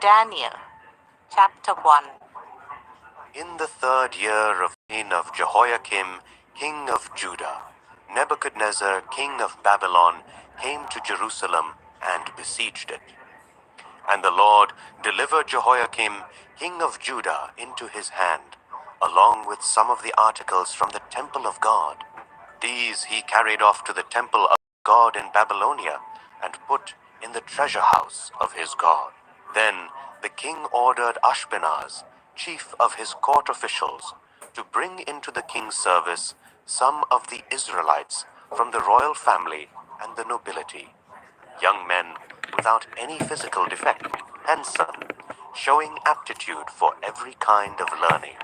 Daniel, chapter 1. In the 3rd year of reign of Jehoiakim, king of Judah, Nebuchadnezzar, king of Babylon, came to Jerusalem and besieged it. And the Lord delivered Jehoiakim, king of Judah, into his hand, along with some of the articles from the temple of God. These he carried off to the temple of God in Babylonia, and put in the treasure house of his God. Then the king ordered Ashpenaz, chief of his court officials, to bring into the king's service some of the Israelites from the royal family and the nobility, young men without any physical defect, handsome, showing aptitude for every kind of learning,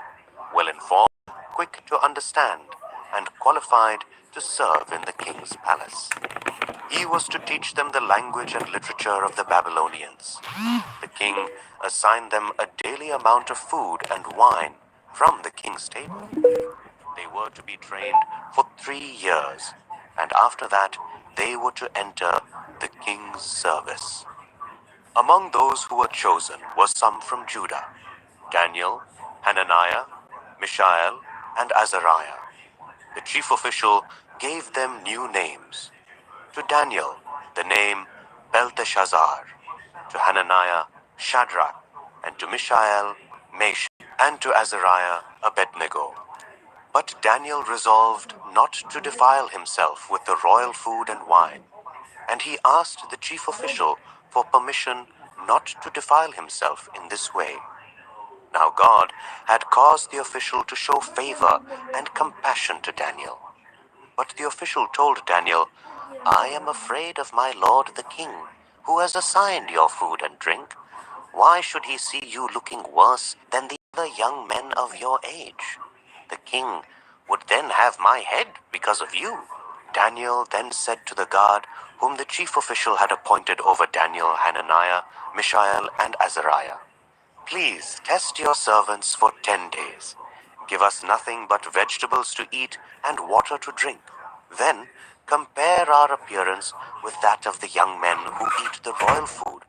well informed, quick to understand, and qualified to serve in the king's palace. He was to teach them the language and literature of the Babylonians. The king assigned them a daily amount of food and wine from the king's table. They were to be trained for 3 years, and after that they were to enter the king's service. Among those who were chosen were some from Judah: Daniel, Hananiah, Mishael, and Azariah. The chief official gave them new names. To Daniel, the name Belteshazzar; to Hananiah, Shadrach; and to Mishael, Meshach; and to Azariah, Abednego. But Daniel resolved not to defile himself with the royal food and wine, and he asked the chief official for permission not to defile himself in this way. Now God had caused the official to show favor and compassion to Daniel. But the official told Daniel, "I am afraid of my lord the king, who has assigned your food and drink. Why should he see you looking worse than the other young men of your age? The king would then have my head because of you." Daniel then said to the guard, whom the chief official had appointed over Daniel, Hananiah, Mishael, and Azariah, "Please test your servants for 10 days. Give us nothing but vegetables to eat and water to drink. Then compare our appearance with that of the young men who eat the royal food,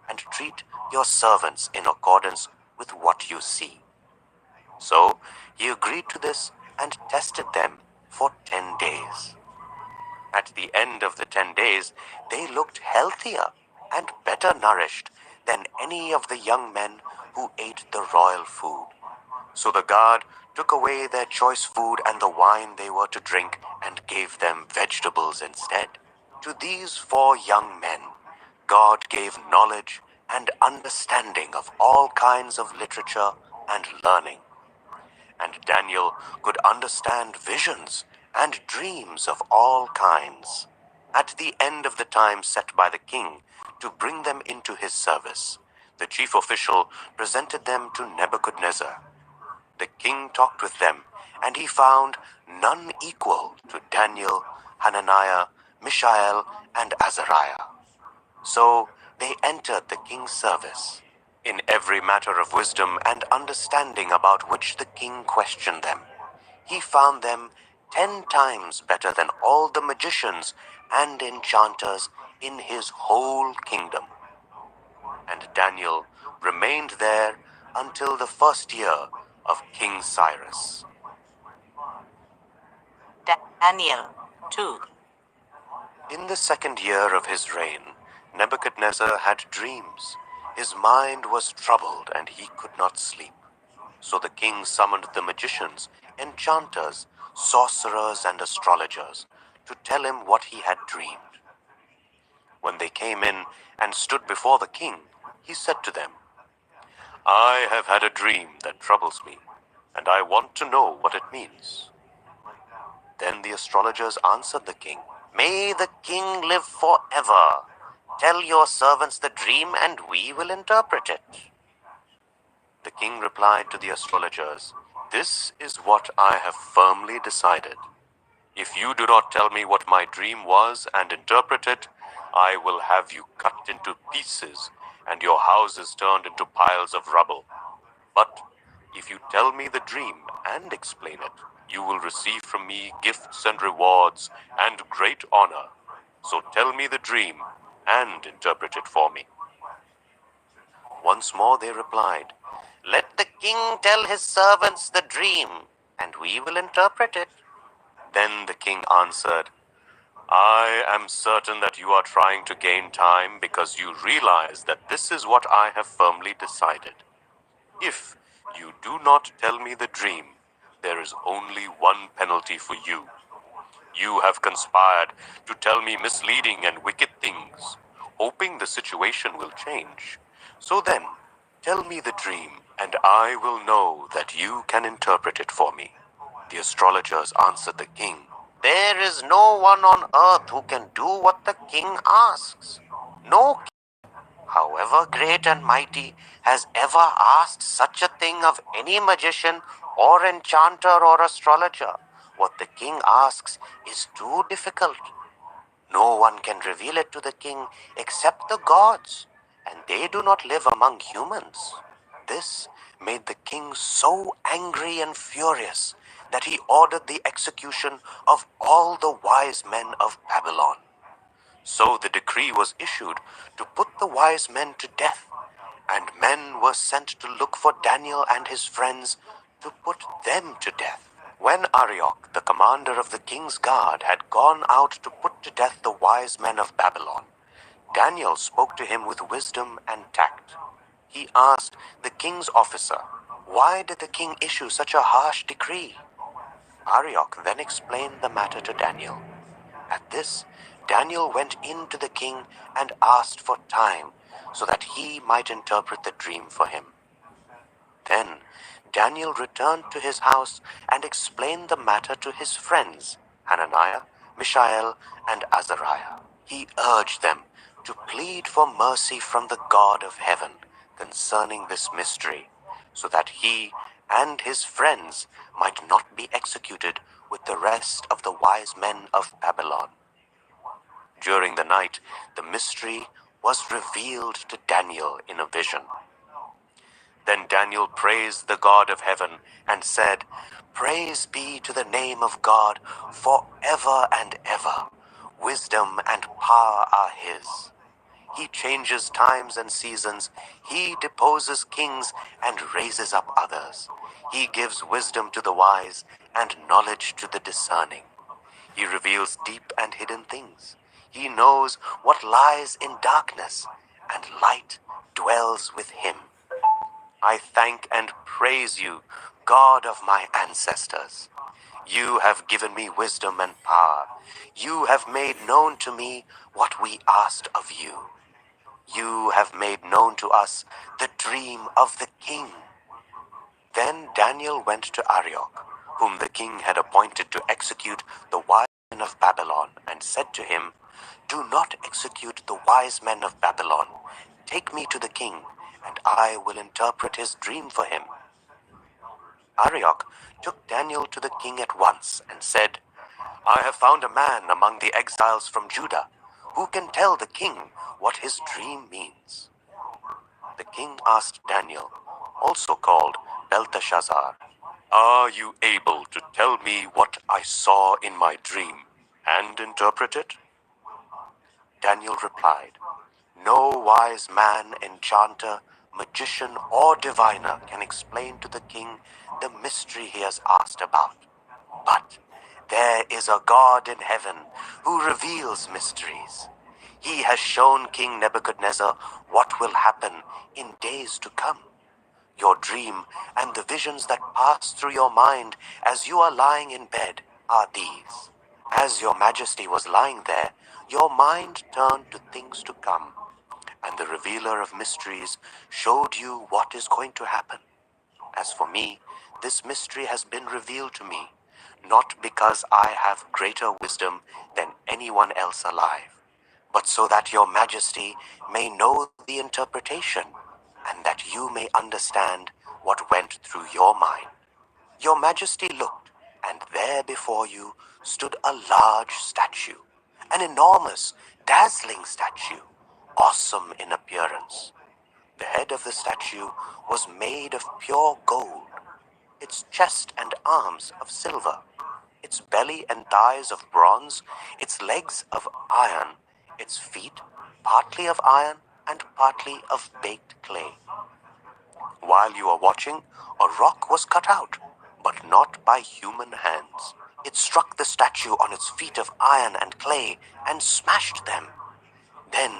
and treat your servants in accordance with what you see." So he agreed to this and tested them for 10 days. At the end of the 10 days, they looked healthier and better nourished than any of the young men who ate the royal food. So the guard took away their choice food and the wine they were to drink, and gave them vegetables instead. To these 4 young men, God gave knowledge and understanding of all kinds of literature and learning. And Daniel could understand visions and dreams of all kinds. At the end of the time set by the king to bring them into his service, the chief official presented them to Nebuchadnezzar. The king talked with them, and he found none equal to Daniel, Hananiah, Mishael, and Azariah. So they entered the king's service. In every matter of wisdom and understanding about which the king questioned them, he found them 10 times better than all the magicians and enchanters in his whole kingdom. And Daniel remained there until the 1st year of King Cyrus. Daniel 2. In the 2nd year of his reign, Nebuchadnezzar had dreams. His mind was troubled, and he could not sleep. So the king summoned the magicians, enchanters, sorcerers, and astrologers to tell him what he had dreamed. When they came in and stood before the king, he said to them, "I have had a dream that troubles me, and I want to know what it means." Then the astrologers answered the king, "May the king live forever. Tell your servants the dream, and we will interpret it." The king replied to the astrologers, "This is what I have firmly decided. If you do not tell me what my dream was and interpret it, I will have you cut into pieces and your houses turned into piles of rubble. But if you tell me the dream and explain it, you will receive from me gifts and rewards and great honor. So tell me the dream and interpret it for me." Once more they replied, "Let the king tell his servants the dream, and we will interpret it." Then the king answered, "I am certain that you are trying to gain time because you realize that this is what I have firmly decided. If you do not tell me the dream, there is only one penalty for you. You have conspired to tell me misleading and wicked things, hoping the situation will change. So then, tell me the dream, and I will know that you can interpret it for me." The astrologers answered the king, "There is no one on earth who can do what the king asks. No king, however great and mighty, has ever asked such a thing of any magician or enchanter or astrologer. What the king asks is too difficult. No one can reveal it to the king except the gods, and they do not live among humans." This made the king so angry and furious that he ordered the execution of all the wise men of Babylon. So the decree was issued to put the wise men to death, and men were sent to look for Daniel and his friends to put them to death. When Arioch, the commander of the king's guard, had gone out to put to death the wise men of Babylon, Daniel spoke to him with wisdom and tact. He asked the king's officer, "Why did the king issue such a harsh decree?" Arioch then explained the matter to Daniel. At this, Daniel went in to the king and asked for time so that he might interpret the dream for him. Then Daniel returned to his house and explained the matter to his friends, Hananiah, Mishael, and Azariah. He urged them to plead for mercy from the God of heaven concerning this mystery, so that he and his friends might not be executed with the rest of the wise men of Babylon. During the night, the mystery was revealed to Daniel in a vision. Then Daniel praised the God of heaven and said, "Praise be to the name of God forever and ever. Wisdom and power are his. He changes times and seasons. He deposes kings and raises up others. He gives wisdom to the wise and knowledge to the discerning. He reveals deep and hidden things. He knows what lies in darkness, and light dwells with him. I thank and praise you, God of my ancestors. You have given me wisdom and power. You have made known to me what we asked of you. You have made known to us the dream of the king." Then Daniel went to Arioch, whom the king had appointed to execute the wise men of Babylon, and said to him, "Do not execute the wise men of Babylon. Take me to the king, and I will interpret his dream for him." Arioch took Daniel to the king at once and said, "I have found a man among the exiles from Judah who can tell the king what his dream means." The king asked Daniel, also called Belteshazzar, "Are you able to tell me what I saw in my dream and interpret it?" Daniel replied, "No wise man, enchanter, magician, or diviner can explain to the king the mystery he has asked about. But there is a God in heaven who reveals mysteries. He has shown King Nebuchadnezzar what will happen in days to come. Your dream and the visions that pass through your mind as you are lying in bed are these. As your majesty was lying there, your mind turned to things to come, and the revealer of mysteries showed you what is going to happen. As for me, this mystery has been revealed to me, not because I have greater wisdom than anyone else alive, but so that your majesty may know the interpretation, and that you may understand what went through your mind. Your majesty looked, and there before you stood a large statue, an enormous, dazzling statue, awesome in appearance. The head of the statue was made of pure gold, its chest and arms of silver, its belly and thighs of bronze, its legs of iron, its feet partly of iron, and partly of baked clay. While you are watching, a rock was cut out, but not by human hands. It struck the statue on its feet of iron and clay and smashed them. Then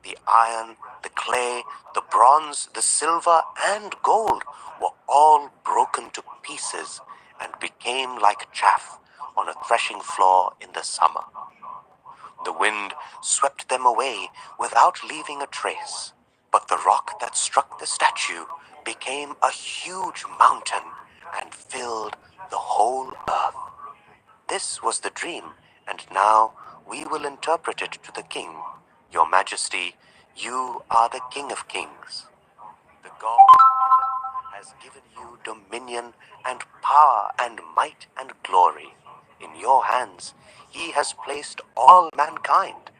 the iron, the clay, the bronze, the silver, and gold were all broken to pieces and became like chaff on a threshing floor in the summer. The wind swept them away without leaving a trace. But the rock that struck the statue became a huge mountain and filled the whole earth. This was the dream, and now we will interpret it to the king. Your Majesty, you are the King of Kings. The God of heaven has given you dominion and power and might and glory. In your hands he has placed all mankind,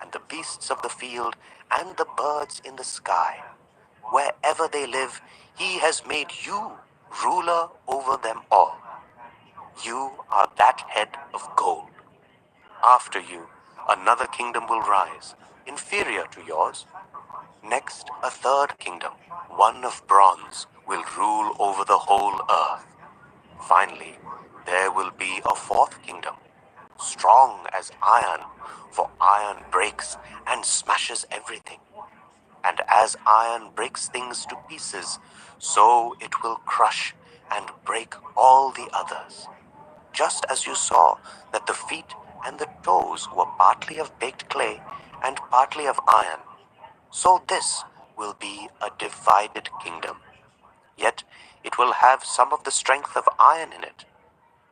and the beasts of the field and the birds in the sky. Wherever they live, he has made you ruler over them all. You are that head of gold. After you, another kingdom will rise, inferior to yours. Next, a third kingdom, one of bronze, will rule over the whole earth. Finally, there will be a fourth kingdom, strong as iron, for iron breaks and smashes everything. And as iron breaks things to pieces, so it will crush and break all the others. Just as you saw that the feet and the toes were partly of baked clay and partly of iron, so this will be a divided kingdom. Yet it will have some of the strength of iron in it,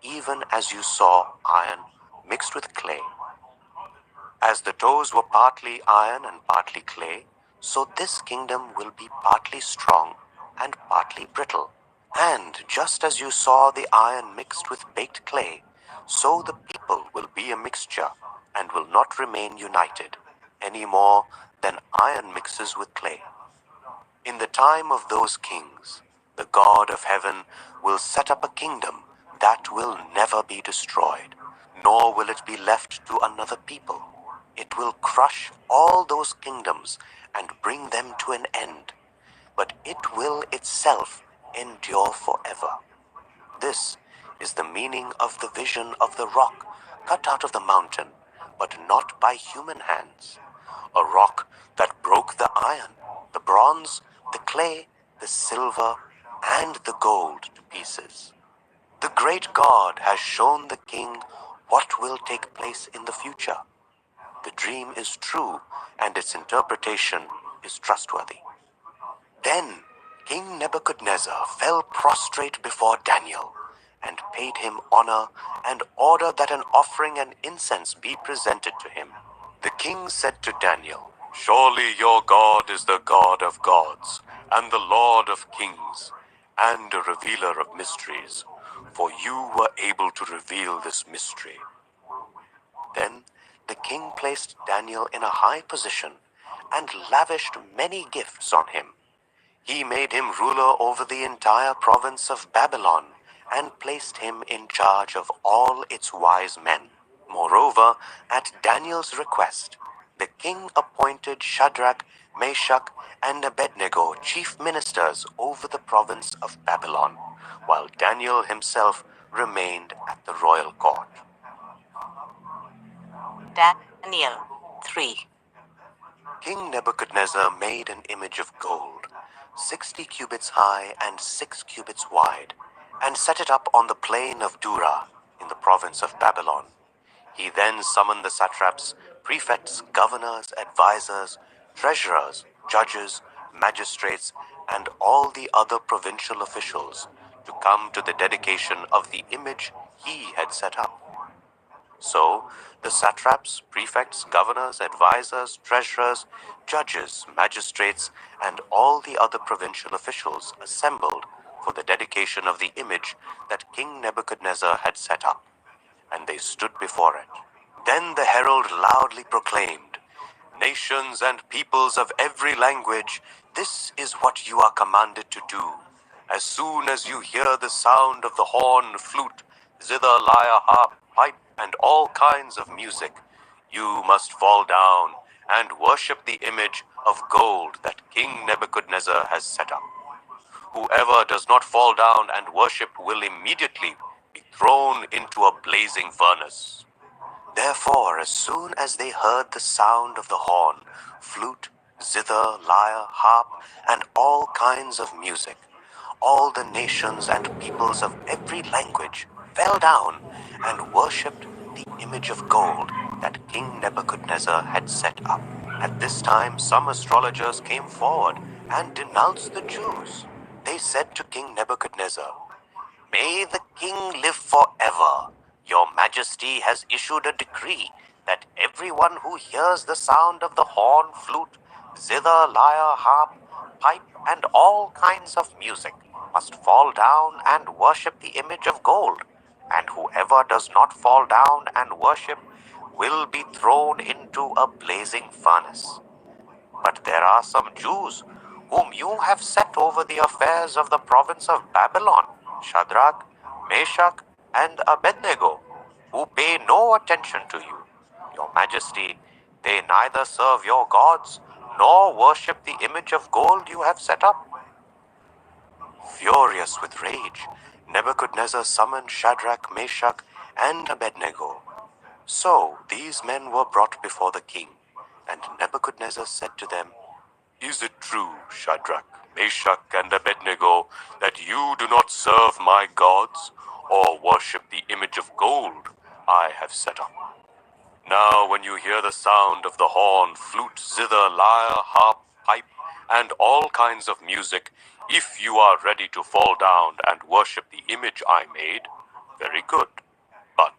even as you saw iron mixed with clay. As the toes were partly iron and partly clay, so this kingdom will be partly strong and partly brittle. And just as you saw the iron mixed with baked clay, so the people will be a mixture and will not remain united, any more than iron mixes with clay. In the time of those kings, the God of heaven will set up a kingdom that will never be destroyed, nor will it be left to another people. It will crush all those kingdoms and bring them to an end, but it will itself endure forever. This is the meaning of the vision of the rock cut out of the mountain, but not by human hands. A rock that broke the iron, the bronze, the clay, the silver, and the gold to pieces. The great God has shown the king what will take place in the future. The dream is true, and its interpretation is trustworthy. Then King Nebuchadnezzar fell prostrate before Daniel, and paid him honor, and ordered that an offering and incense be presented to him. The king said to Daniel, "Surely your God is the God of gods, and the Lord of kings, and a revealer of mysteries, for you were able to reveal this mystery." Then the king placed Daniel in a high position, and lavished many gifts on him. He made him ruler over the entire province of Babylon, and placed him in charge of all its wise men. Moreover, at Daniel's request, the king appointed Shadrach, Meshach, and Abednego chief ministers over the province of Babylon, while Daniel himself remained at the royal court. Daniel 3. King Nebuchadnezzar made an image of gold, 60 cubits high and 6 cubits wide, and set it up on the plain of Dura in the province of Babylon. He then summoned the satraps, prefects, governors, advisors, treasurers, judges, magistrates, and all the other provincial officials to come to the dedication of the image he had set up. So the satraps, prefects, governors, advisors, treasurers, judges, magistrates, and all the other provincial officials assembled for the dedication of the image that King Nebuchadnezzar had set up, and they stood before it. Then the herald loudly proclaimed, "Nations and peoples of every language, this is what you are commanded to do. As soon as you hear the sound of the horn, flute, zither, lyre, harp, pipe, and all kinds of music, you must fall down and worship the image of gold that King Nebuchadnezzar has set up. Whoever does not fall down and worship will immediately be thrown into a blazing furnace. Therefore, as soon as they heard the sound of the horn, flute, zither, lyre, harp, and all kinds of music, all the nations and peoples of every language fell down and worshipped the image of gold that King Nebuchadnezzar had set up. At this time, some astrologers came forward and denounced the Jews. They said to King Nebuchadnezzar, "May the king live forever. Your majesty has issued a decree that everyone who hears the sound of the horn, flute, zither, lyre, harp, pipe, and all kinds of music must fall down and worship the image of gold, and whoever does not fall down and worship will be thrown into a blazing furnace. But there are some Jews whom you have set over the affairs of the province of Babylon, Shadrach, Meshach, and Abednego, who pay no attention to you. Your majesty, they neither serve your gods nor worship the image of gold you have set up." Furious with rage, Nebuchadnezzar summoned Shadrach, Meshach, and Abednego. So these men were brought before the king, and Nebuchadnezzar said to them, "Is it true, Shadrach, Meshach, and Abednego, that you do not serve my gods or worship the image of gold I have set up? Now when you hear the sound of the horn, flute, zither, lyre, harp, pipe, and all kinds of music, if you are ready to fall down and worship the image I made, very good. But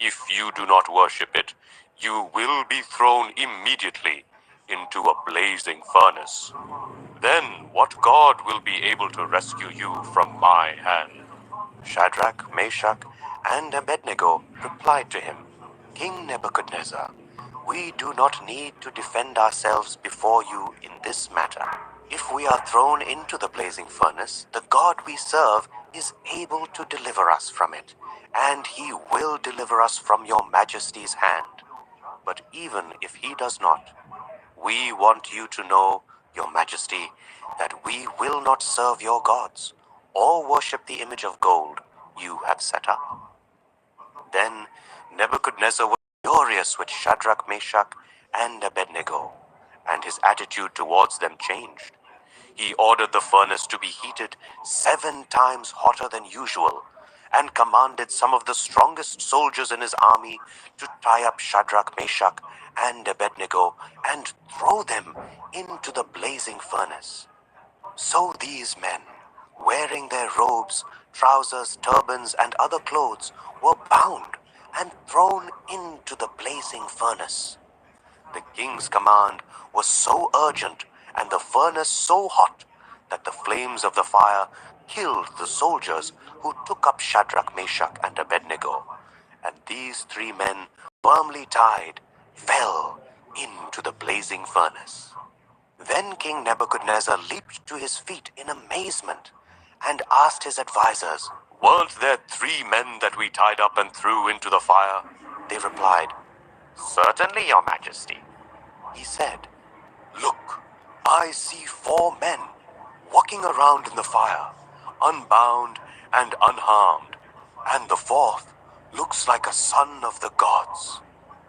if you do not worship it, you will be thrown immediately into a blazing furnace. Then what God will be able to rescue you from my hand?" Shadrach, Meshach, and Abednego replied to him, "King Nebuchadnezzar, we do not need to defend ourselves before you in this matter. If we are thrown into the blazing furnace, the God we serve is able to deliver us from it, and he will deliver us from your majesty's hand. But even if he does not, we want you to know, your majesty, that we will not serve your gods or worship the image of gold you have set up." Then Nebuchadnezzar was furious with Shadrach, Meshach, and Abednego, and his attitude towards them changed. He ordered the furnace to be heated 7 times hotter than usual, and commanded some of the strongest soldiers in his army to tie up Shadrach, Meshach, and Abednego and throw them into the blazing furnace. So these men, wearing their robes, trousers, turbans, and other clothes, were bound and thrown into the blazing furnace. The king's command was so urgent and the furnace so hot that the flames of the fire killed the soldiers who took up Shadrach, Meshach, and Abednego, and these 3 men, firmly tied, fell into the blazing furnace. Then King Nebuchadnezzar leaped to his feet in amazement and asked his advisers, "Weren't there 3 men that we tied up and threw into the fire?" They replied, "Certainly, your majesty." He said, "Look, I see 4 men walking around in the fire, unbound and unharmed, and the 4th looks like a son of the gods."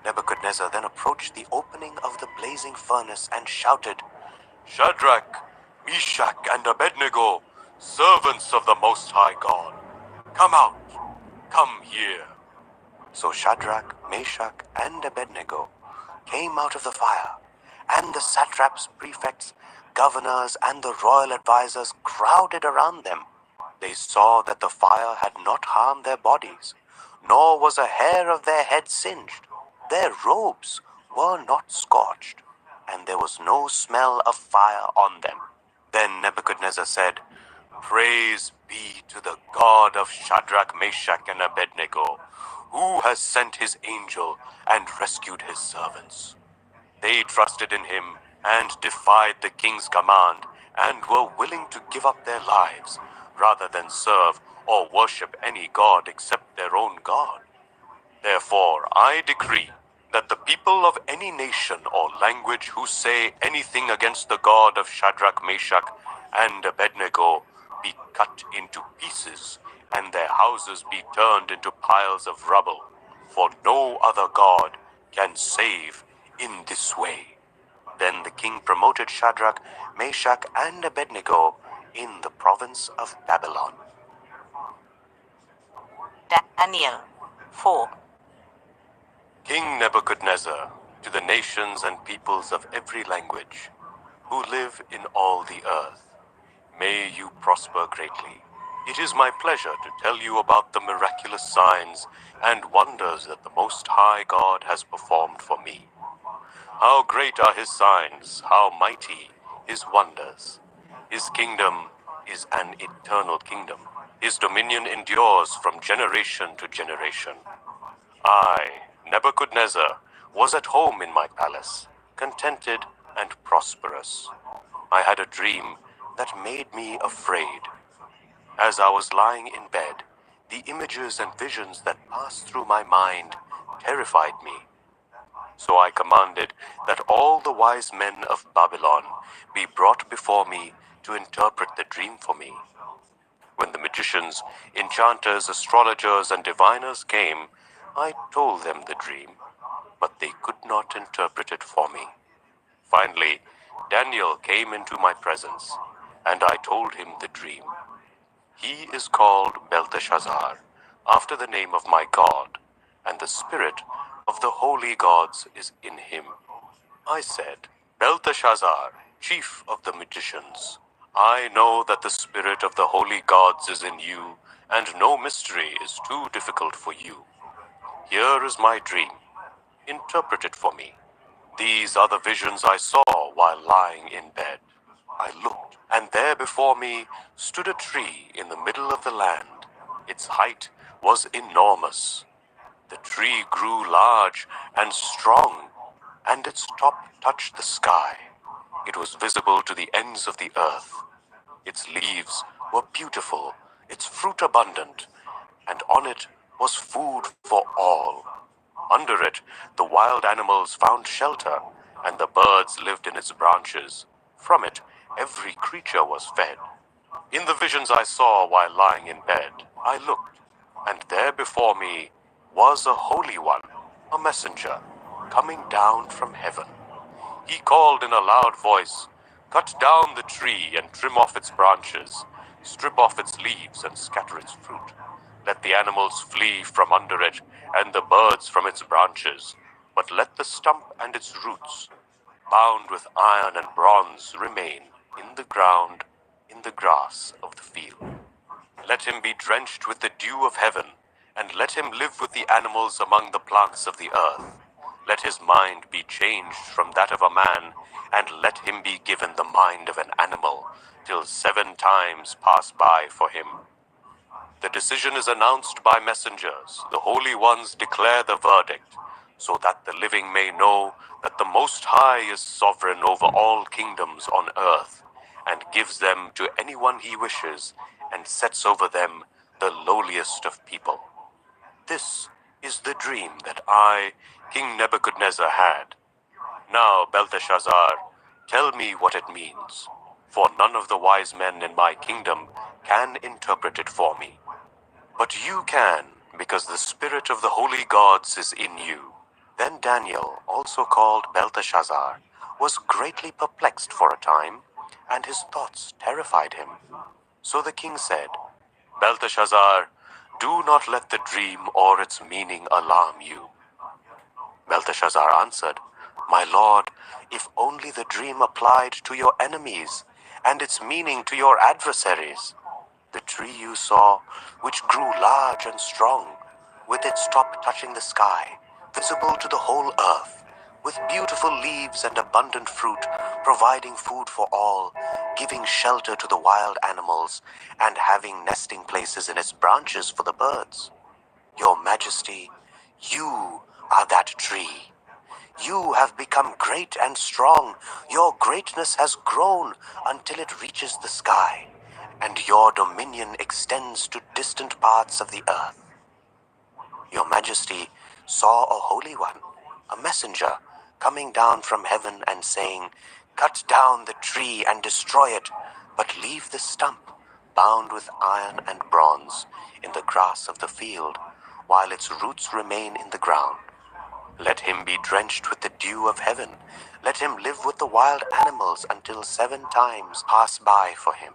Nebuchadnezzar then approached the opening of the blazing furnace and shouted, "Shadrach, Meshach, and Abednego, servants of the Most High God, come out, come here." So Shadrach, Meshach, and Abednego came out of the fire, and the satraps, prefects, governors, and the royal advisers crowded around them. They saw that the fire had not harmed their bodies, nor was a hair of their head singed. Their robes were not scorched, and there was no smell of fire on them. Then Nebuchadnezzar said, "Praise be to the God of Shadrach, Meshach, and Abednego, who has sent his angel and rescued his servants." They trusted in him and defied the king's command and were willing to give up their lives rather than serve or worship any god except their own God. Therefore, I decree that the people of any nation or language who say anything against the God of Shadrach, Meshach, and Abednego be cut into pieces, and their houses be turned into piles of rubble, for no other God can save in this way. Then the king promoted Shadrach, Meshach, and Abednego in the province of Babylon. Daniel 4. King Nebuchadnezzar, to the nations and peoples of every language, who live in all the earth, may you prosper greatly. It is my pleasure to tell you about the miraculous signs and wonders that the Most High God has performed for me. How great are his signs, how mighty his wonders. His kingdom is an eternal kingdom. His dominion endures from generation to generation. I, Nebuchadnezzar, was at home in my palace, contented and prosperous. I had a dream that made me afraid. As I was lying in bed, the images and visions that passed through my mind terrified me. So I commanded that all the wise men of Babylon be brought before me to interpret the dream for me. When the magicians, enchanters, astrologers, and diviners came, I told them the dream, but they could not interpret it for me. Finally, Daniel came into my presence, and I told him the dream. He is called Belteshazzar, after the name of my God, and the spirit of the holy gods is in him. I said, Belteshazzar, chief of the magicians, I know that the spirit of the holy gods is in you, and no mystery is too difficult for you. Here is my dream. Interpret it for me. These are the visions I saw while lying in bed. I looked, and there before me stood a tree in the middle of the land. Its height was enormous. The tree grew large and strong, and its top touched the sky. It was visible to the ends of the earth. Its leaves were beautiful, its fruit abundant, and on it was food for all. Under it, the wild animals found shelter, and the birds lived in its branches. From it, every creature was fed. In the visions I saw while lying in bed, I looked, and there before me was a holy one, a messenger, coming down from heaven. He called in a loud voice, Cut down the tree and trim off its branches, strip off its leaves and scatter its fruit. Let the animals flee from under it, and the birds from its branches, but let the stump and its roots, bound with iron and bronze, remain in the ground, in the grass of the field. Let him be drenched with the dew of heaven, and let him live with the animals among the plants of the earth. Let his mind be changed from that of a man, and let him be given the mind of an animal, till 7 times pass by for him. The decision is announced by messengers. The holy ones declare the verdict, so that the living may know that the Most High is sovereign over all kingdoms on earth, and gives them to anyone he wishes, and sets over them the lowliest of people. This is the dream that I, King Nebuchadnezzar, had. Now, Belteshazzar, tell me what it means, for none of the wise men in my kingdom can interpret it for me. But you can, because the spirit of the holy gods is in you. Then Daniel, also called Belteshazzar, was greatly perplexed for a time, and his thoughts terrified him. So the king said, Belteshazzar, do not let the dream or its meaning alarm you. Belteshazzar answered, My lord, if only the dream applied to your enemies, and its meaning to your adversaries. The tree you saw, which grew large and strong, with its top touching the sky, visible to the whole earth, with beautiful leaves and abundant fruit, providing food for all, giving shelter to the wild animals, and having nesting places in its branches for the birds. Your Majesty, you are that tree. You have become great and strong. Your greatness has grown until it reaches the sky, and your dominion extends to distant parts of the earth. Your Majesty saw a holy one. a messenger coming down from heaven and saying, "Cut down the tree and destroy it, but leave the stump bound with iron and bronze in the grass of the field, while its roots remain in the ground. Let him be drenched with the dew of heaven. Let him live with the wild animals until 7 times pass by for him."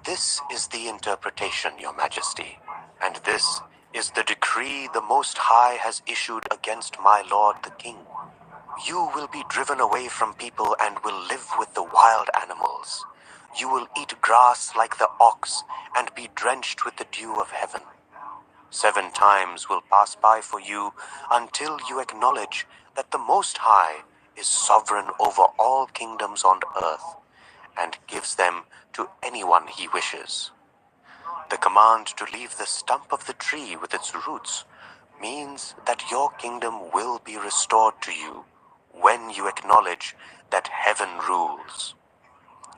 This is the interpretation, Your Majesty, and this is the decree the Most High has issued against my lord the king. You will be driven away from people and will live with the wild animals. You will eat grass like the ox and be drenched with the dew of heaven. 7 times will pass by for you until you acknowledge that the Most High is sovereign over all kingdoms on earth and gives them to anyone he wishes. The command to leave the stump of the tree with its roots means that your kingdom will be restored to you when you acknowledge that heaven rules.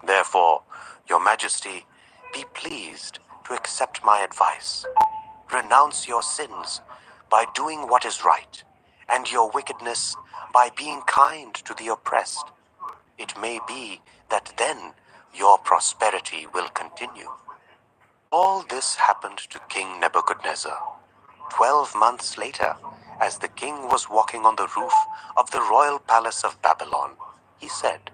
Therefore, Your Majesty, be pleased to accept my advice. Renounce your sins by doing what is right, and your wickedness by being kind to the oppressed. It may be that then your prosperity will continue. All this happened to King Nebuchadnezzar. 12 months later, as the king was walking on the roof of the royal palace of Babylon, he said,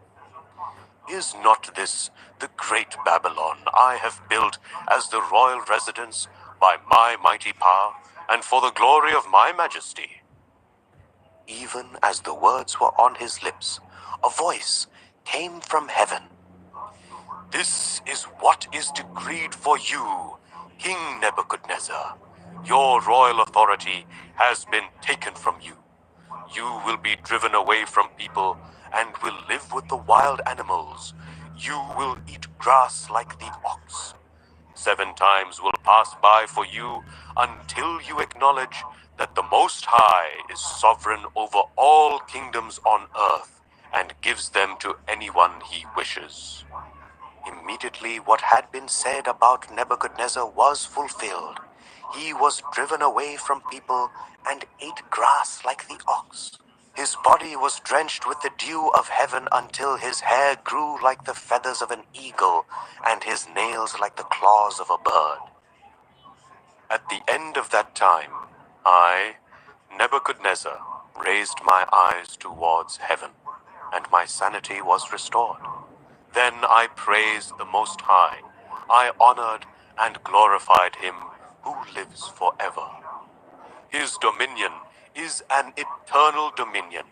"Is not this the great Babylon I have built as the royal residence by my mighty power and for the glory of my majesty?" Even as the words were on his lips, a voice came from heaven. "This is what is decreed for you, King Nebuchadnezzar. Your royal authority has been taken from you. You will be driven away from people and will live with the wild animals. You will eat grass like the ox. 7 times will pass by for you until you acknowledge that the Most High is sovereign over all kingdoms on earth and gives them to anyone he wishes." Immediately what had been said about Nebuchadnezzar was fulfilled. He was driven away from people and ate grass like the ox. His body was drenched with the dew of heaven until his hair grew like the feathers of an eagle and his nails like the claws of a bird. At the end of that time, I, Nebuchadnezzar, raised my eyes towards heaven, and my sanity was restored. Then I praised the Most High. I honored and glorified him who lives forever. His dominion is an eternal dominion.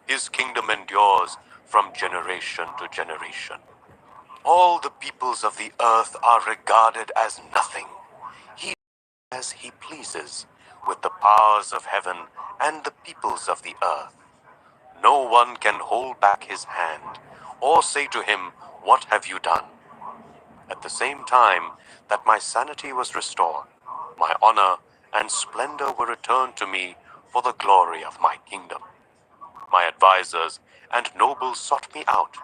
His kingdom endures from generation to generation. All the peoples of the earth are regarded as nothing. He does as he pleases with the powers of heaven and the peoples of the earth. No one can hold back his hand or say to him, "What have you done?" At the same time that my sanity was restored, my honor and splendor were returned to me for the glory of my kingdom. My advisors and nobles sought me out,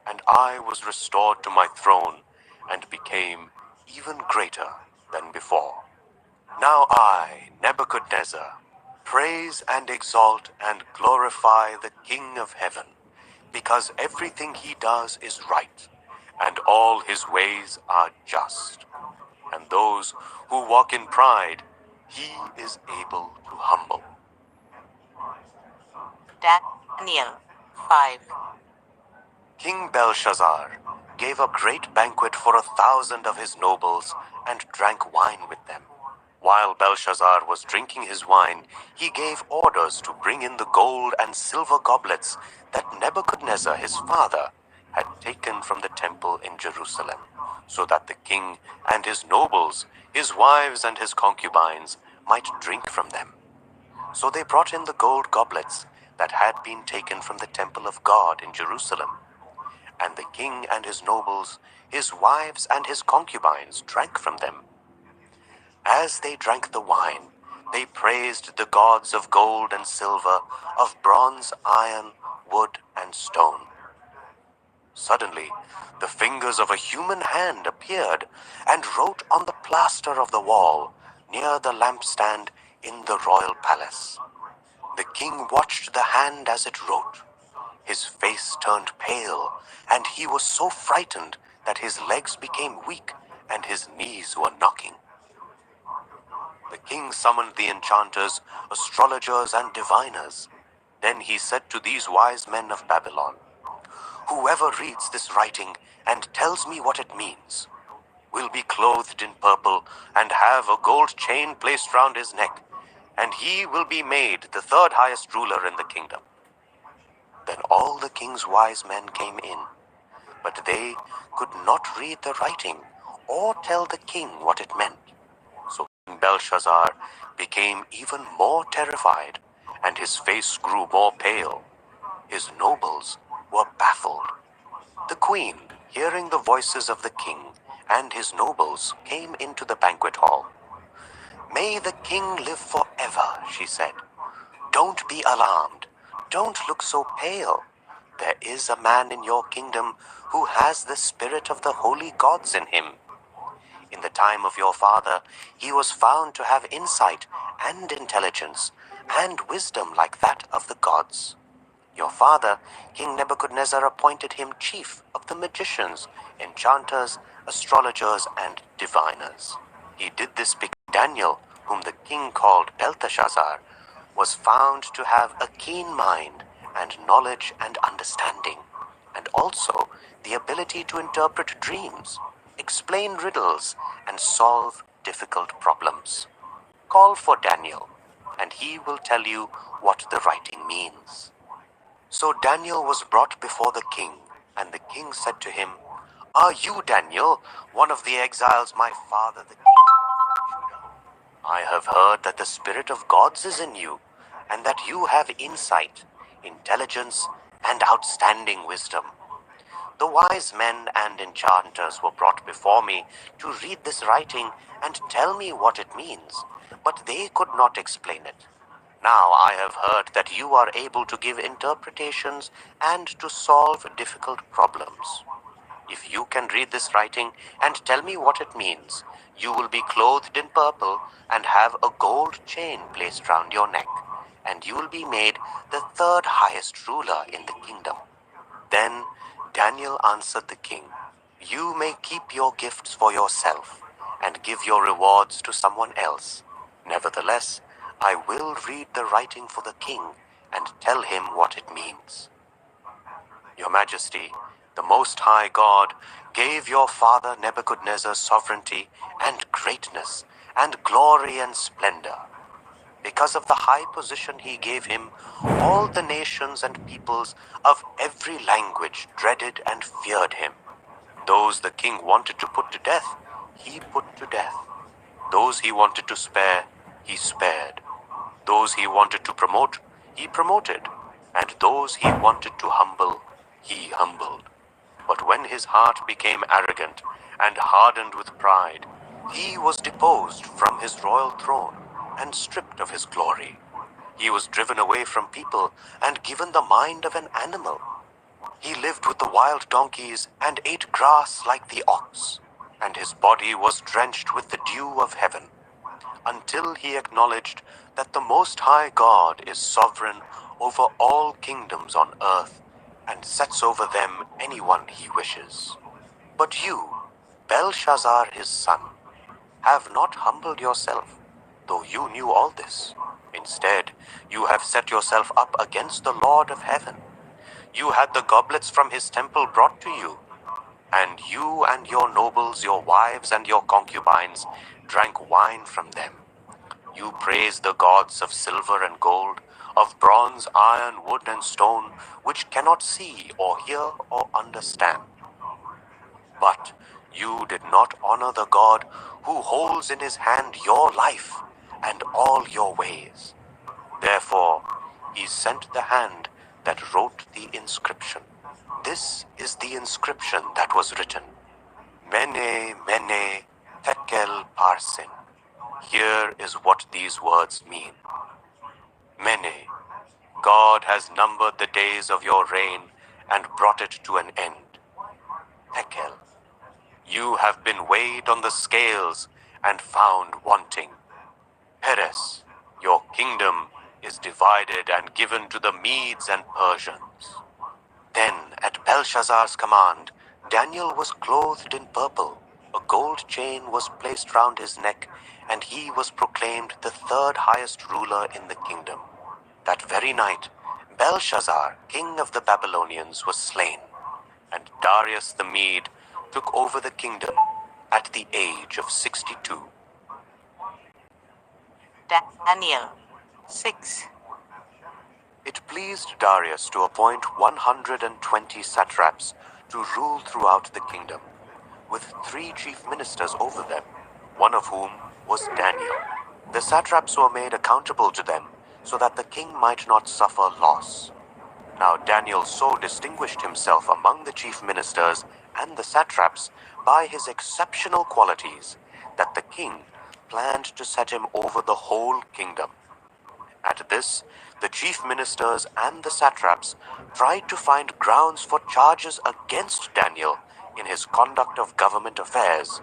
and I was restored to my throne and became even greater than before. Now I, Nebuchadnezzar, praise and exalt and glorify the King of heaven, because everything he does is right, and all his ways are just. And those who walk in pride, he is able to humble. Daniel 5. King Belshazzar gave a great banquet for 1,000 of his nobles and drank wine with them. While Belshazzar was drinking his wine, he gave orders to bring in the gold and silver goblets that Nebuchadnezzar his father had taken from the temple in Jerusalem, so that the king and his nobles, his wives and his concubines, might drink from them. So they brought in the gold goblets that had been taken from the temple of God in Jerusalem. And the king and his nobles, his wives and his concubines drank from them. As they drank the wine, they praised the gods of gold and silver, of bronze, iron, wood, and stone. Suddenly, the fingers of a human hand appeared and wrote on the plaster of the wall near the lampstand in the royal palace. The king watched the hand as it wrote. His face turned pale, and he was so frightened that his legs became weak and his knees were knocking. The king summoned the enchanters, astrologers, and diviners. Then he said to these wise men of Babylon, "Whoever reads this writing and tells me what it means will be clothed in purple and have a gold chain placed round his neck, and he will be made the third highest ruler in the kingdom." Then all the king's wise men came in, but they could not read the writing or tell the king what it meant. So King Belshazzar became even more terrified, and his face grew more pale. His nobles were baffled. The queen, hearing the voices of the king and his nobles, came into the banquet hall. "May the king live forever," she said. "Don't be alarmed. Don't look so pale. There is a man in your kingdom who has the spirit of the holy gods in him. In the time of your father, he was found to have insight and intelligence and wisdom like that of the gods. Your father, King Nebuchadnezzar, appointed him chief of the magicians, enchanters, astrologers, and diviners. He did this because Daniel, whom the king called Belteshazzar, was found to have a keen mind and knowledge and understanding, and also the ability to interpret dreams, explain riddles, and solve difficult problems. Call for Daniel, and he will tell you what the writing means." So Daniel was brought before the king, and the king said to him, "Are you, Daniel, one of the exiles my father the king brought from Judah? I have heard that the spirit of gods is in you, and that you have insight, intelligence, and outstanding wisdom. The wise men and enchanters were brought before me to read this writing and tell me what it means, but they could not explain it. Now I have heard that you are able to give interpretations and to solve difficult problems. If you can read this writing and tell me what it means, you will be clothed in purple and have a gold chain placed round your neck, and you will be made the third highest ruler in the kingdom." Then Daniel answered the king, "You may keep your gifts for yourself and give your rewards to someone else. Nevertheless, I will read the writing for the king and tell him what it means. Your Majesty, the Most High God gave your father Nebuchadnezzar sovereignty and greatness and glory and splendor. Because of the high position he gave him, all the nations and peoples of every language dreaded and feared him. Those the king wanted to put to death, he put to death. Those he wanted to spare, he spared. Those he wanted to promote, he promoted. And those he wanted to humble, he humbled. But when his heart became arrogant and hardened with pride, he was deposed from his royal throne and stripped of his glory. He was driven away from people and given the mind of an animal. He lived with the wild donkeys and ate grass like the ox, and his body was drenched with the dew of heaven, until he acknowledged that the Most High God is sovereign over all kingdoms on earth and sets over them anyone he wishes. But you, Belshazzar his son, have not humbled yourself, though you knew all this. Instead, you have set yourself up against the Lord of heaven. You had the goblets from his temple brought to you, and you and your nobles, your wives and your concubines drank wine from them. You praised the gods of silver and gold, of bronze, iron, wood, and stone, which cannot see or hear or understand. But you did not honor the God who holds in his hand your life and all your ways. Therefore, he sent the hand that wrote the inscription. This is the inscription that was written: Mene, Mene, Tekel Parsin. Here is what these words mean. Mene, God has numbered the days of your reign and brought it to an end. Tekel, you have been weighed on the scales and found wanting. Peres, your kingdom is divided and given to the Medes and Persians." Then, at Belshazzar's command, Daniel was clothed in purple. A gold chain was placed round his neck, and he was proclaimed the third highest ruler in the kingdom. That very night, Belshazzar, king of the Babylonians, was slain, and Darius the Mede took over the kingdom at the age of 62. Daniel 6. It pleased Darius to appoint 120 satraps to rule throughout the kingdom, with 3 chief ministers over them, one of whom was Daniel. The satraps were made accountable to them so that the king might not suffer loss. Now Daniel so distinguished himself among the chief ministers and the satraps by his exceptional qualities that the king planned to set him over the whole kingdom. At this, the chief ministers and the satraps tried to find grounds for charges against Daniel in his conduct of government affairs,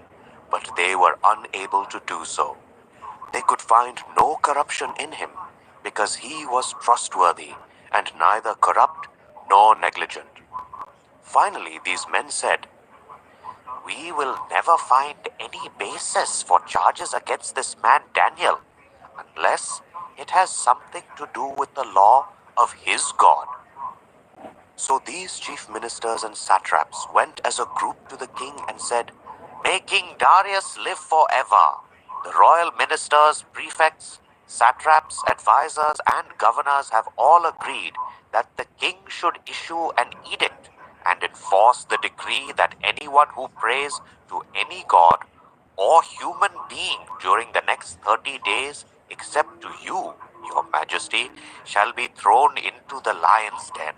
but they were unable to do so. They could find no corruption in him, because he was trustworthy and neither corrupt nor negligent. Finally, these men said, "We will never find any basis for charges against this man Daniel, unless it has something to do with the law of his God." So these chief ministers and satraps went as a group to the king and said, "May King Darius live forever. The royal ministers, prefects, satraps, advisors, and governors have all agreed that the king should issue an edict and enforce the decree that anyone who prays to any god or human being during the next 30 days, except to you, your majesty, shall be thrown into the lion's den.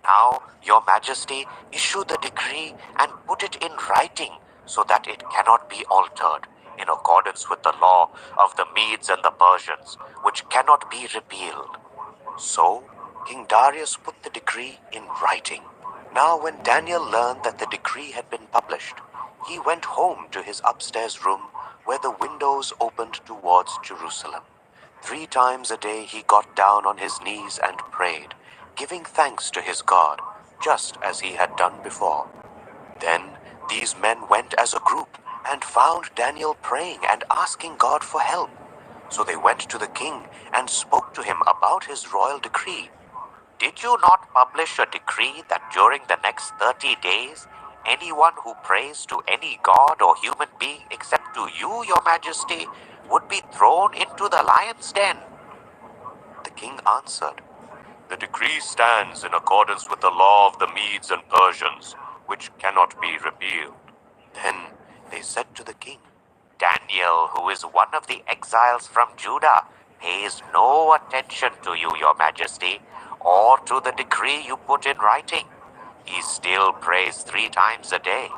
Now, your majesty, issue the decree and put it in writing so that it cannot be altered, in accordance with the law of the Medes and the Persians, which cannot be repealed." So King Darius put the decree in writing. Now when Daniel learned that the decree had been published, he went home to his upstairs room where the windows opened towards Jerusalem. 3 times a day he got down on his knees and prayed, giving thanks to his God, just as he had done before. Then these men went as a group and found Daniel praying and asking God for help. So they went to the king and spoke to him about his royal decree. "Did you not publish a decree that during the next 30 days, anyone who prays to any god or human being except to you, your majesty, would be thrown into the lion's den?" The king answered, "The decree stands in accordance with the law of the Medes and Persians, which cannot be repealed." Then they said to the king, "Daniel, who is one of the exiles from Judah, pays no attention to you, your majesty, or to the decree you put in writing. He still prays 3 times a day."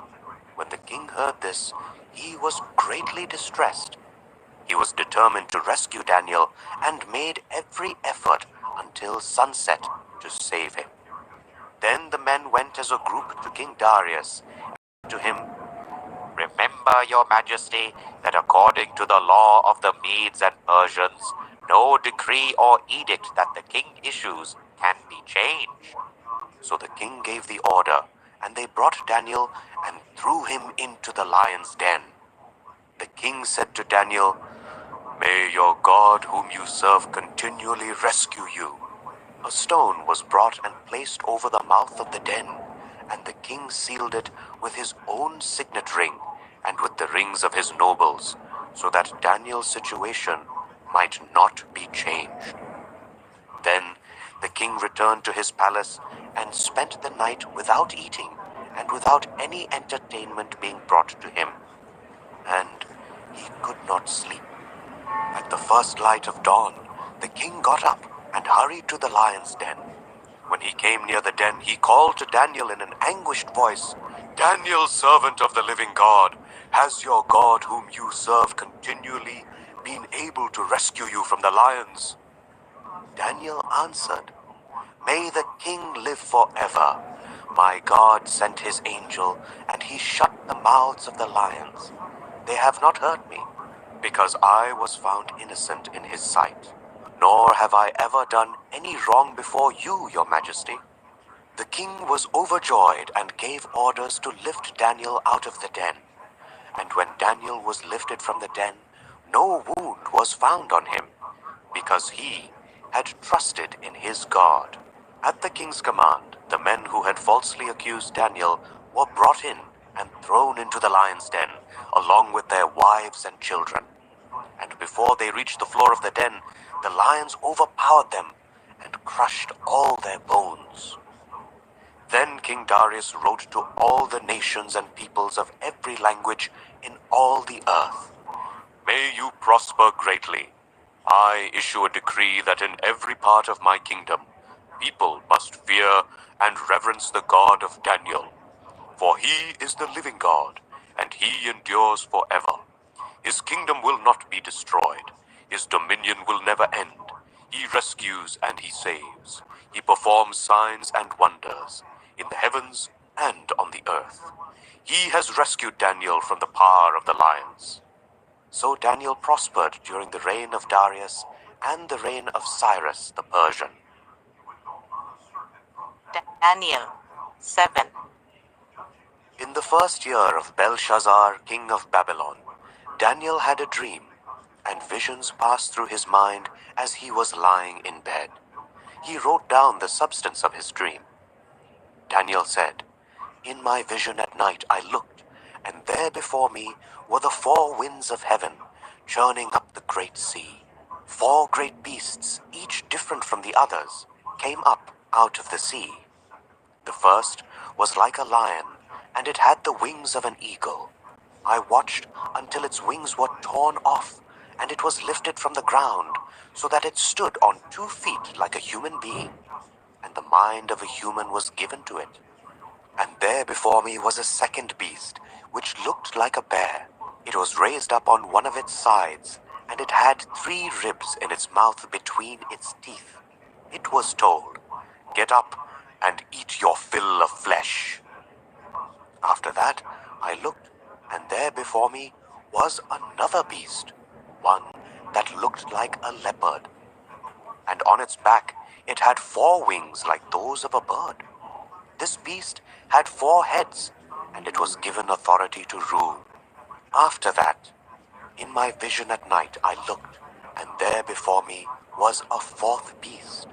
When the king heard this, he was greatly distressed. He was determined to rescue Daniel and made every effort until sunset to save him. Then the men went as a group to King Darius and said to him, "Remember, your majesty, that according to the law of the Medes and Persians, no decree or edict that the king issues can be changed." So the king gave the order, and they brought Daniel and threw him into the lion's den. The king said to Daniel, "May your God whom you serve continually rescue you." A stone was brought and placed over the mouth of the den, and the king sealed it with his own signet ring and with the rings of his nobles, so that Daniel's situation might not be changed. Then the king returned to his palace and spent the night without eating and without any entertainment being brought to him. And he could not sleep. At the first light of dawn, the king got up and hurried to the lion's den. When he came near the den, he called to Daniel in an anguished voice, "Daniel, servant of the living God, has your God whom you serve continually been able to rescue you from the lions?" Daniel answered, "May the king live forever. My God sent his angel, and he shut the mouths of the lions. They have not hurt me, because I was found innocent in his sight. nor have I ever done any wrong before you, your majesty." The king was overjoyed and gave orders to lift Daniel out of the den. And when Daniel was lifted from the den, no wound was found on him, because he had trusted in his God. At the king's command, the men who had falsely accused Daniel were brought in and thrown into the lion's den, along with their wives and children. And before they reached the floor of the den, the lions overpowered them and crushed all their bones. Then King Darius wrote to all the nations and peoples of every language in all the earth, "May you prosper greatly. I issue a decree that in every part of my kingdom, people must fear and reverence the God of Daniel. For he is the living God, and he endures forever. His kingdom will not be destroyed. His dominion will never end. He rescues and he saves. He performs signs and wonders in the heavens and on the earth. He has rescued Daniel from the power of the lions." So Daniel prospered during the reign of Darius and the reign of Cyrus the Persian. Daniel 7. In the first year of Belshazzar, king of Babylon, Daniel had a dream, and visions passed through his mind as he was lying in bed. He wrote down the substance of his dream. Daniel said, "In my vision at night I looked, and there before me were the four winds of heaven, churning up the great sea. 4 great beasts, each different from the others, came up out of the sea. The first was like a lion, and it had the wings of an eagle. I watched until its wings were torn off, and it was lifted from the ground, so that it stood on 2 feet like a human being, and the mind of a human was given to it. And there before me was a second beast, which looked like a bear. It was raised up on one of its sides, and it had 3 ribs in its mouth between its teeth. It was told, 'Get up and eat your fill of flesh.' After that I looked, and there before me was another beast, one that looked like a leopard. And on its back it had 4 wings like those of a bird. This beast had 4 heads, and it was given authority to rule. After that, in my vision at night I looked, and there before me was a 4th beast,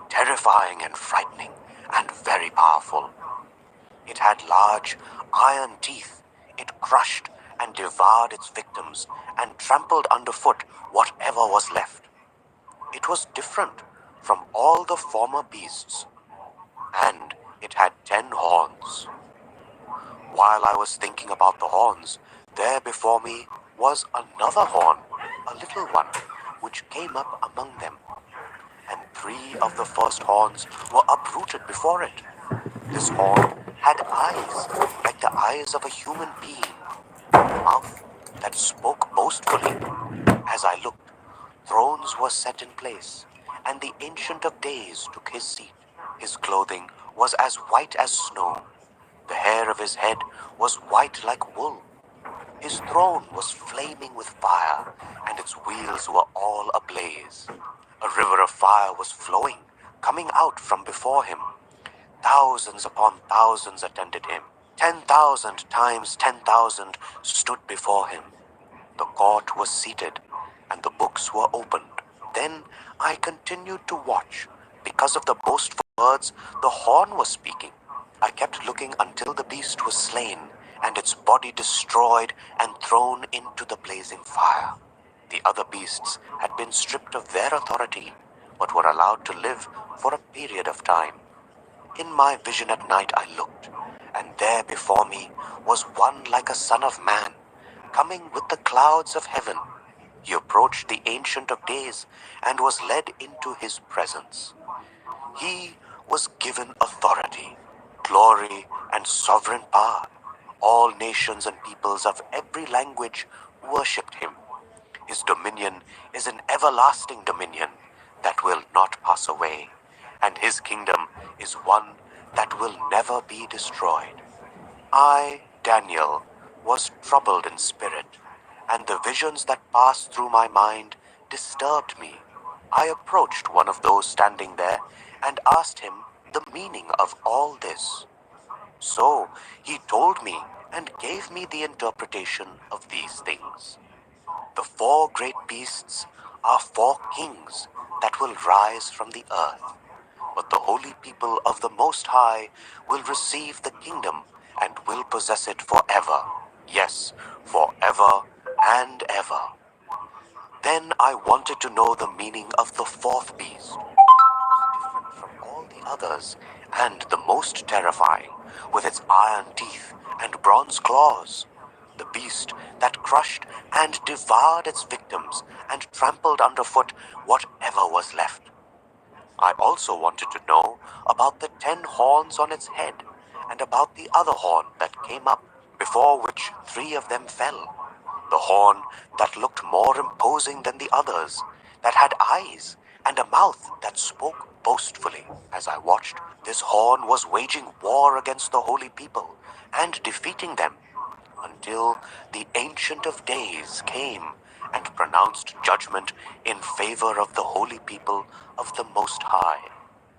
terrifying and frightening and very powerful. It had large iron teeth. It crushed and devoured its victims and trampled underfoot whatever was left. It was different from all the former beasts, and it had 10 horns. While I was thinking about the horns, there before me was another horn, a little one, which came up among them. And 3 of the first horns were uprooted before it. This horn had eyes like the eyes of a human being, a mouth that spoke boastfully. As I looked, thrones were set in place, and the Ancient of Days took his seat. His clothing was as white as snow. The hair of his head was white like wool. His throne was flaming with fire, and its wheels were all ablaze. A river of fire was flowing, coming out from before him. Thousands upon thousands attended him. 10,000 times 10,000 stood before him. The court was seated, and the books were opened. Then I continued to watch. Because of the boastful words the horn was speaking, I kept looking until the beast was slain, and its body destroyed and thrown into the blazing fire. The other beasts had been stripped of their authority, but were allowed to live for a period of time. In my vision at night I looked, and there before me was one like a son of man, coming with the clouds of heaven. He approached the Ancient of Days and was led into his presence. He was given authority, glory, and sovereign power. All nations and peoples of every language worshipped him. His dominion is an everlasting dominion that will not pass away, and his kingdom is one that will never be destroyed. I, Daniel, was troubled in spirit, and the visions that passed through my mind disturbed me. I approached one of those standing there and asked him the meaning of all this. So he told me and gave me the interpretation of these things. The four great beasts are four kings that will rise from the earth, but the holy people of the Most High will receive the kingdom and will possess it forever. Yes, forever and ever. Then I wanted to know the meaning of the fourth beast, different from all the others and the most terrifying, with its iron teeth and bronze claws. The beast that crushed and devoured its victims and trampled underfoot whatever was left. I also wanted to know about the 10 horns on its head and about the other horn that came up, before which 3 of them fell. The horn that looked more imposing than the others, that had eyes and a mouth that spoke boastfully. As I watched, this horn was waging war against the holy people and defeating them, until the Ancient of Days came and pronounced judgment in favor of the holy people of the Most High.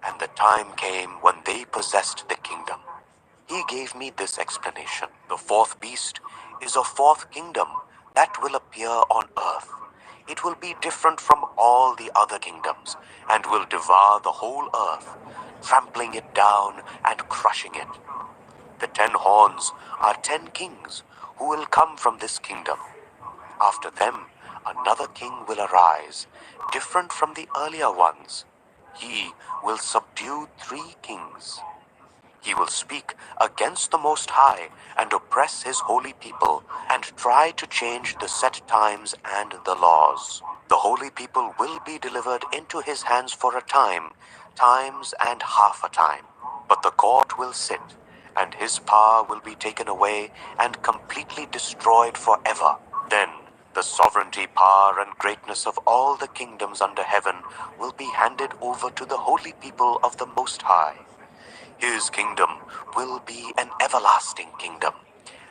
And the time came when they possessed the kingdom. He gave me this explanation. The fourth beast is a fourth kingdom that will appear on earth. It will be different from all the other kingdoms and will devour the whole earth, trampling it down and crushing it. The 10 horns are 10 kings who will come from this kingdom. After them, another king will arise, different from the earlier ones. He will subdue 3 kings. He will speak against the Most High and oppress his holy people and try to change the set times and the laws. The holy people will be delivered into his hands for a time, times and half a time. But the court will sit, and his power will be taken away and completely destroyed forever. Then the sovereignty, power, and greatness of all the kingdoms under heaven will be handed over to the holy people of the Most High. His kingdom will be an everlasting kingdom,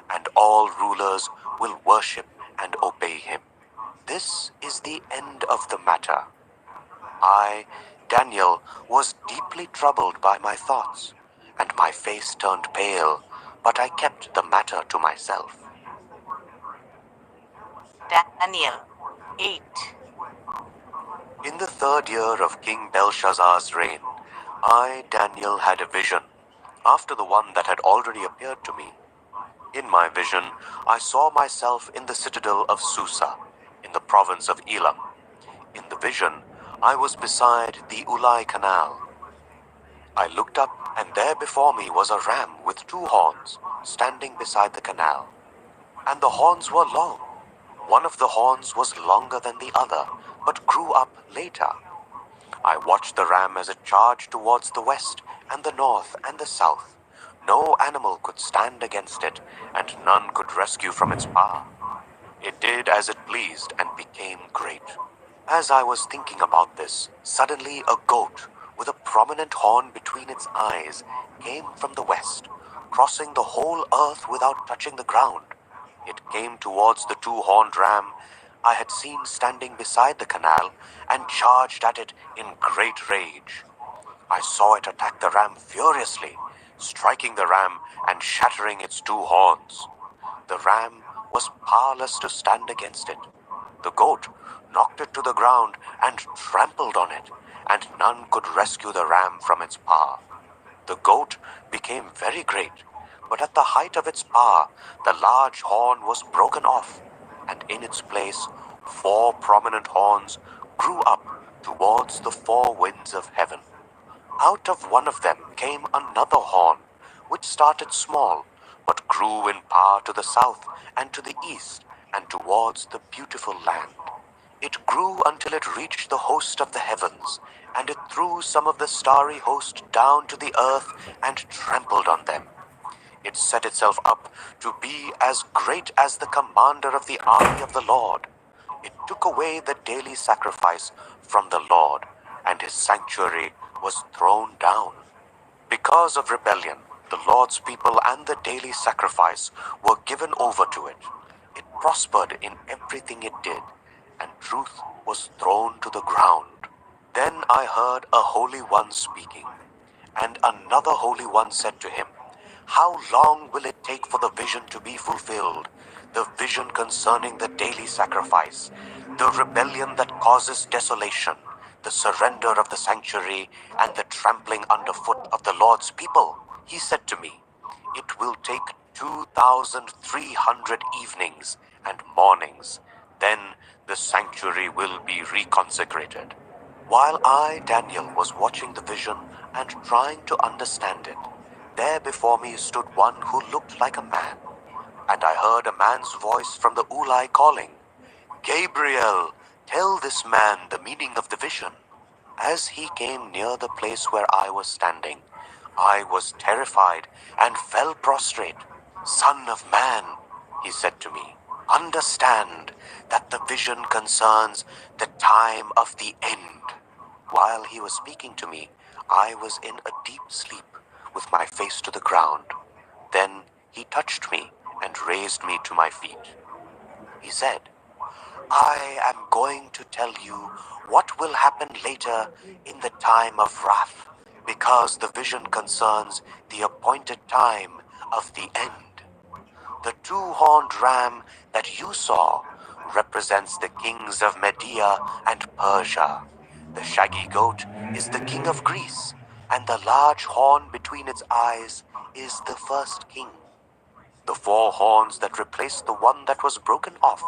and all rulers will worship and obey him. This is the end of the matter. I, Daniel, was deeply troubled by my thoughts, and my face turned pale, but I kept the matter to myself. Daniel 8. In the 3rd year of King Belshazzar's reign, I, Daniel, had a vision, after the one that had already appeared to me. In my vision, I saw myself in the citadel of Susa, in the province of Elam. In the vision, I was beside the Ulai Canal. I looked up, and there before me was a ram with 2 horns, standing beside the canal. And the horns were long. One of the horns was longer than the other, but grew up later. I watched the ram as it charged towards the west and the north and the south. No animal could stand against it, and none could rescue from its power. It did as it pleased and became great. As I was thinking about this, suddenly a goat with a prominent horn between its eyes came from the west, crossing the whole earth without touching the ground. It came towards the 2-horned ram I had seen standing beside the canal and charged at it in great rage. I saw it attack the ram furiously, striking the ram and shattering its 2 horns. The ram was powerless to stand against it. The goat knocked it to the ground and trampled on it, and none could rescue the ram from its power. The goat became very great, but at the height of its power, the large horn was broken off, and in its place 4 prominent horns grew up towards the 4 winds of heaven. Out of one of them came another horn, which started small, but grew in power to the south and to the east and towards the beautiful land. It grew until it reached the host of the heavens, and it threw some of the starry host down to the earth and trampled on them. It set itself up to be as great as the commander of the army of the Lord. It took away the daily sacrifice from the Lord, and his sanctuary was thrown down. Because of rebellion, the Lord's people and the daily sacrifice were given over to it. It prospered in everything it did, and truth was thrown to the ground. Then I heard a holy one speaking, and another holy one said to him, "How long will it take for the vision to be fulfilled? The vision concerning the daily sacrifice, the rebellion that causes desolation, the surrender of the sanctuary, and the trampling underfoot of the Lord's people?" He said to me, "It will take 2,300 evenings and mornings. Then the sanctuary will be reconsecrated." While I, Daniel, was watching the vision and trying to understand it, there before me stood one who looked like a man, and I heard a man's voice from the Ulai calling, "Gabriel, tell this man the meaning of the vision." As he came near the place where I was standing, I was terrified and fell prostrate. "Son of man," he said to me, "understand that the vision concerns the time of the end." While he was speaking to me, I was in a deep sleep with my face to the ground. Then he touched me and raised me to my feet. He said, "I am going to tell you what will happen later in the time of wrath, because the vision concerns the appointed time of the end. The two-horned ram that you saw represents the kings of Media and Persia. The shaggy goat is the king of Greece, and the large horn between its eyes is the first king. The four horns that replace the one that was broken off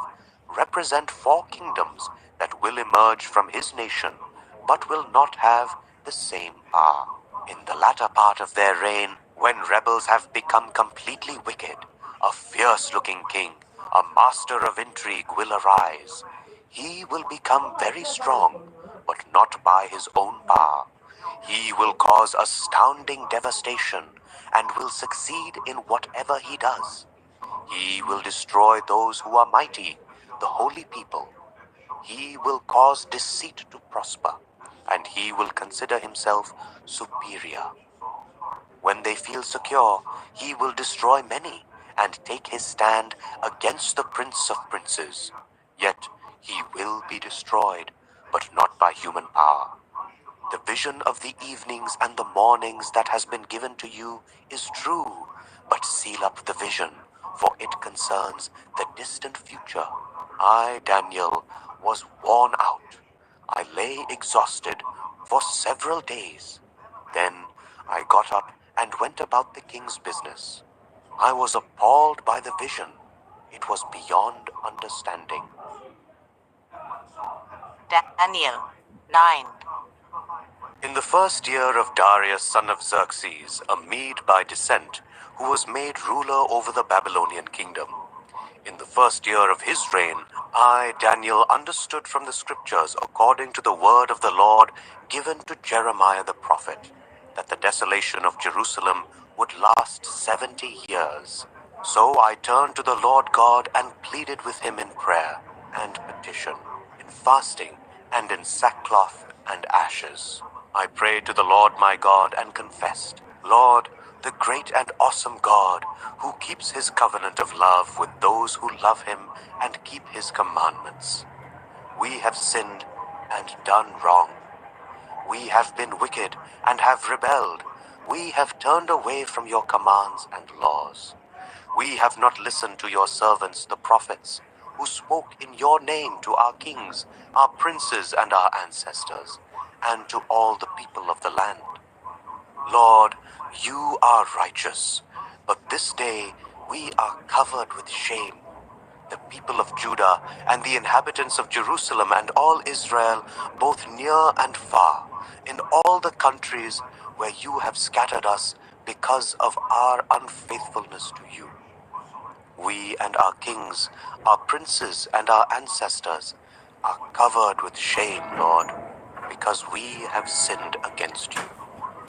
represent four kingdoms that will emerge from his nation, but will not have the same power. In the latter part of their reign, when rebels have become completely wicked, a fierce-looking king, a master of intrigue, will arise. He will become very strong, but not by his own power. He will cause astounding devastation and will succeed in whatever he does. He will destroy those who are mighty, the holy people. He will cause deceit to prosper, and he will consider himself superior. When they feel secure, he will destroy many and take his stand against the Prince of Princes. Yet he will be destroyed, but not by human power. The vision of the evenings and the mornings that has been given to you is true, but seal up the vision, for it concerns the distant future. I, Daniel, was worn out. I lay exhausted for several days. Then I got up and went about the king's business. I was appalled by the vision. It was beyond understanding. Daniel 9. In the first year of Darius son of Xerxes, a Mede by descent, who was made ruler over the Babylonian kingdom, in the first year of his reign, I, Daniel, understood from the scriptures, according to the word of the Lord given to Jeremiah the prophet, that the desolation of Jerusalem would last 70 years. So I turned to the Lord God and pleaded with him in prayer and petition, in fasting and in sackcloth and ashes. I prayed to the Lord my God and confessed, "Lord, the great and awesome God, who keeps his covenant of love with those who love him and keep his commandments. We have sinned and done wrong. We have been wicked and have rebelled. We have turned away from your commands and laws. We have not listened to your servants, the prophets, who spoke in your name to our kings, our princes, and our ancestors, and to all the people of the land. Lord, you are righteous, but this day we are covered with shame. The people of Judah and the inhabitants of Jerusalem and all Israel, both near and far, in all the countries where you have scattered us because of our unfaithfulness to you. We and our kings, our princes and our ancestors are covered with shame, Lord, because we have sinned against you.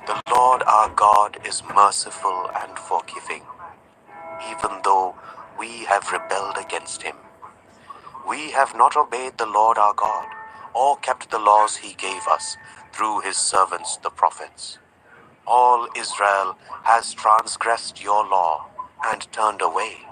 The Lord our God is merciful and forgiving, even though we have rebelled against him. We have not obeyed the Lord our God, or kept the laws he gave us through his servants the prophets. All Israel has transgressed your law and turned away.